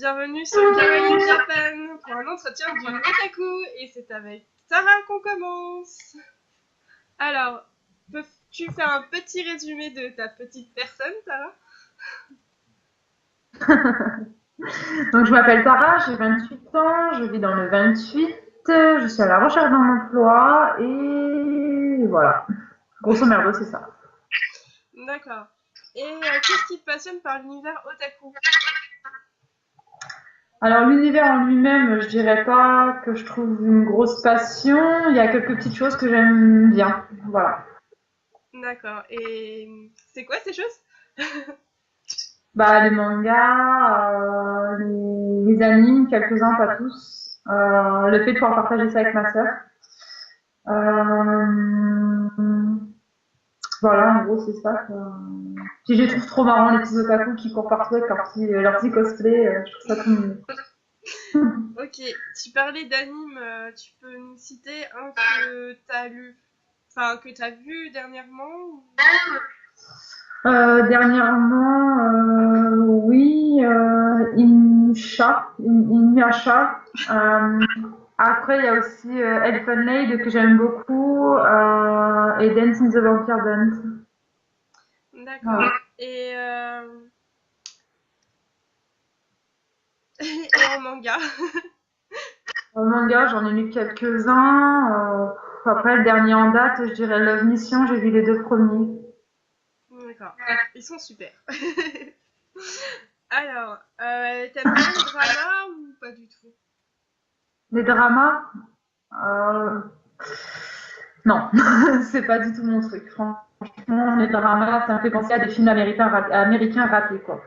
bienvenue sur Caroline Japan pour un entretien du Otaku et c'est avec Sarah qu'on commence. Alors, peux-tu faire un petit résumé de ta petite personne, Sarah? Donc, je m'appelle Tara, j'ai 28 ans, je vis dans le 28, je suis à la recherche d'un emploi et voilà. Grosso merdo, c'est ça. D'accord. Et qu'est-ce qui te passionne par l'univers Otaku? Alors, l'univers en lui-même, je dirais pas que je trouve une grosse passion. Il y a quelques petites choses que j'aime bien. Voilà. D'accord. Et c'est quoi ces choses? Bah, les mangas, les animes, quelques-uns, pas tous. Le fait de pouvoir partager ça avec ma sœur. Euh, voilà, en gros, c'est ça. Puis je les trouve trop marrants, les petits otaku qui courent partout avec leur petit cosplay. Je trouve ça trop mignon. Ok, tu parlais d'anime, tu peux nous citer un que t'as lu, enfin que t'as vu dernièrement Dernièrement, oui, Inuyasha. Après, il y a aussi Elfen Lied que j'aime beaucoup et Dance in the Vampire Dance. D'accord. Voilà. Et en manga. En manga, j'en ai lu quelques-uns. Après, le dernier en date, je dirais Love Mission, j'ai vu les deux premiers. D'accord. Ils sont super. Alors, t'aimes bien le drama ou pas du tout? Les dramas, euh, non, c'est pas du tout mon truc. Franchement, les dramas, ça me fait penser à des films américains ratés, quoi.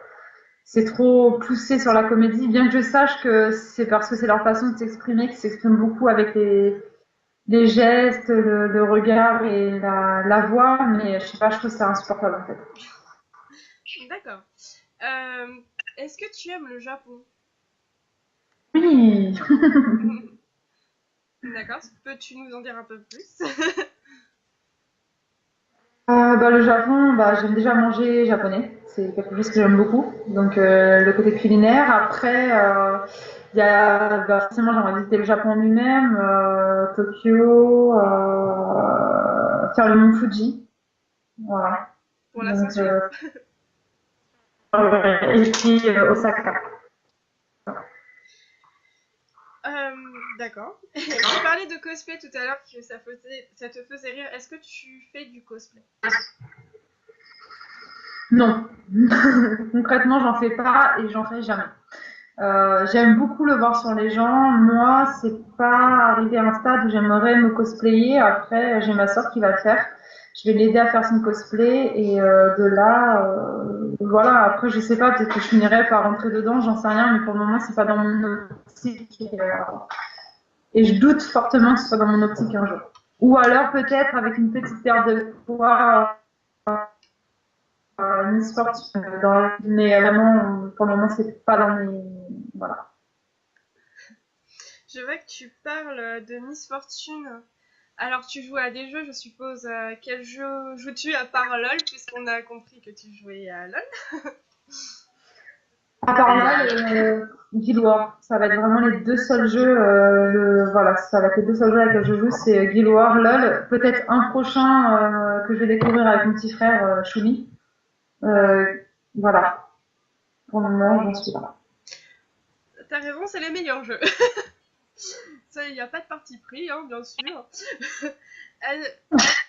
C'est trop poussé sur la comédie, bien que je sache que c'est parce que c'est leur façon de s'exprimer, qu'ils s'expriment beaucoup avec les gestes, le regard et la voix, mais je sais pas, je trouve ça insupportable en fait. D'accord. Euh, Est-ce que tu aimes le Japon? Oui. D'accord. Peux-tu nous en dire un peu plus? Bah, le Japon, bah, j'aime déjà manger japonais. C'est quelque chose que j'aime beaucoup. Donc, le côté culinaire. Après, il y a, bah, forcément, j'aimerais visiter le Japon en lui-même, Tokyo, faire le mont Fuji. Voilà. Pour Donc, l'ascension? et puis, Osaka. D'accord. Tu parlais de cosplay tout à l'heure, que ça te faisait rire. Est-ce que tu fais du cosplay? Non. Concrètement, j'en fais pas et j'en ferai jamais. J'aime beaucoup le voir sur les gens. Moi, c'est pas arrivé à un stade où j'aimerais me cosplayer. Après, j'ai ma sœur qui va le faire. Je vais l'aider à faire son cosplay et de là, voilà. Après, je sais pas, peut-être que je finirai par rentrer dedans, j'en sais rien, mais pour le moment, c'est pas dans mon optique et je doute fortement que ce soit dans mon optique un jour. Ou alors peut-être avec une petite perte de poids, Miss Fortune, mais vraiment, pour le moment, c'est pas dans mes, voilà. Je vois que tu parles de Miss Fortune. Alors, tu joues à des jeux, je suppose. Quel jeu joues-tu à part LoL, puisqu'on a compris que tu jouais à LoL? À part là, Guild Wars, ça va être vraiment les deux seuls jeux, voilà, ça va être les deux seuls jeux avec lesquels je joue, c'est Guild Wars, LOL, peut-être un prochain que je vais découvrir avec mon petit frère Choumi. Euh, voilà, pour le moment, j'en suis là. T'as raison, c'est les meilleurs jeux. Ça, il n'y a pas de parti pris, hein, bien sûr.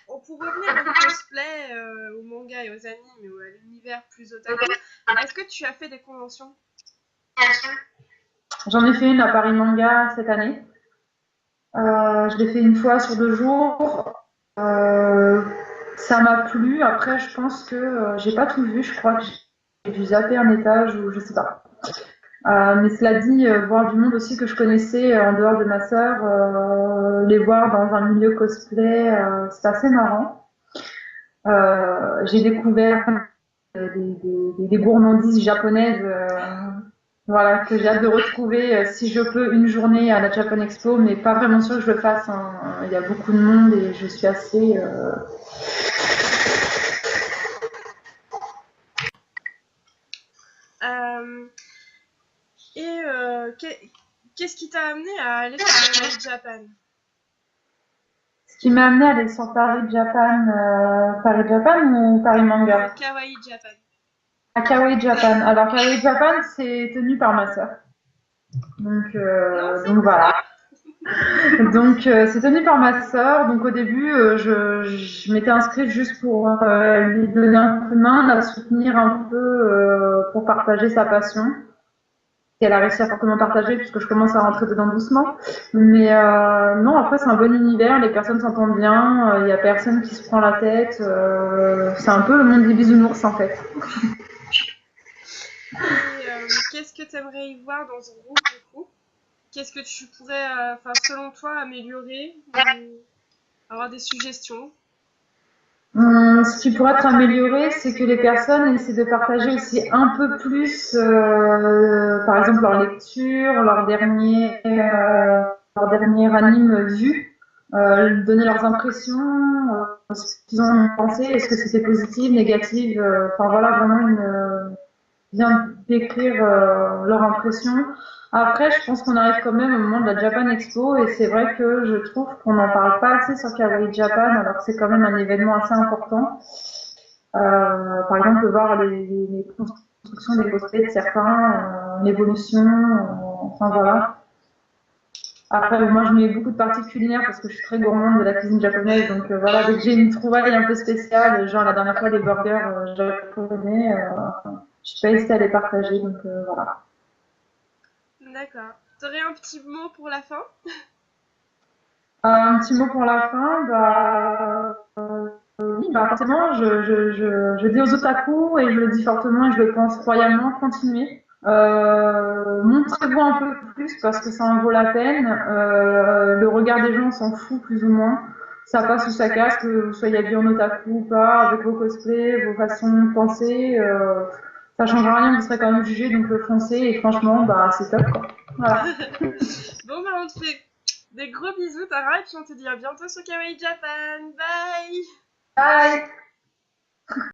Pour revenir au cosplay, au manga et aux animes, ou à l'univers plus otaku, est-ce que tu as fait des conventions? J'en ai fait une à Paris Manga cette année. Je l'ai fait une fois sur 2 jours. Euh, Ça m'a plu. Après, je pense que j'ai pas tout vu. Je crois que j'ai dû zapper un étage ou je sais pas. Mais cela dit, voir du monde aussi que je connaissais en dehors de ma sœur, les voir dans un milieu cosplay, c'est assez marrant. J'ai découvert des gourmandises japonaises, voilà, que j'ai hâte de retrouver si je peux une journée à la Japan Expo, mais pas vraiment sûr que je le fasse, hein. Il y a beaucoup de monde et je suis assez. Euh, Et qu'est-ce qui t'a amené à aller sur Kawaii Japan? Ce qui m'a amené à aller sur Paris Japan ou Paris Manga? Kawaii Japan. À Kawaii Japan. Alors Kawaii Japan, c'est tenu par ma sœur. Donc voilà. Donc c'est tenu par ma sœur. Donc au début, je m'étais inscrite juste pour lui donner un coup de main, la soutenir un peu pour partager sa passion. Et elle a réussi à fortement partager puisque je commence à rentrer dedans doucement. Mais non, après c'est un bon univers, les personnes s'entendent bien, il y a personne qui se prend la tête. C'est un peu le monde des bisounours en fait. Et qu'est-ce que tu aimerais y voir dans ce groupe du coup? Qu'est-ce que tu pourrais, selon toi, améliorer ou avoir des suggestions? Ce qui pourrait être amélioré, c'est que les personnes essaient de partager aussi un peu plus, par exemple, leur lecture, leur dernier anime vu, donner leurs impressions, ce qu'ils ont pensé, est-ce que c'était positif, négatif, enfin voilà, vraiment bien décrire leur impression. Après, je pense qu'on arrive quand même au moment de la Japan Expo et c'est vrai que je trouve qu'on n'en parle pas assez sur Kawaii Japan alors que c'est quand même un événement assez important. Par exemple, voir les constructions des cosplays de certains, l'évolution, enfin voilà. Après, moi je mets beaucoup de parties culinaires parce que je suis très gourmande de la cuisine japonaise, donc voilà, dès que j'ai une trouvaille un peu spéciale, genre la dernière fois les burgers japonais, je suis pas hésité à les partager, donc voilà. D'accord. T'aurais un petit mot pour la fin? Un petit mot pour la fin, oui, forcément, je dis aux otaku et je le dis fortement et je le pense royalement, continuez. Montrez-vous un peu plus parce que ça en vaut la peine. Le regard des gens s'en fout plus ou moins. Ça passe ou ça casse, que vous soyez habillé en otaku ou pas, avec vos cosplays, vos façons de penser. Ça changera rien, vous serez quand même jugé, donc foncez et franchement, c'est top quoi. Voilà. Bon, on te fait des gros bisous, Tara, et puis on te dit à bientôt sur Kawaii Japan. Bye! Bye!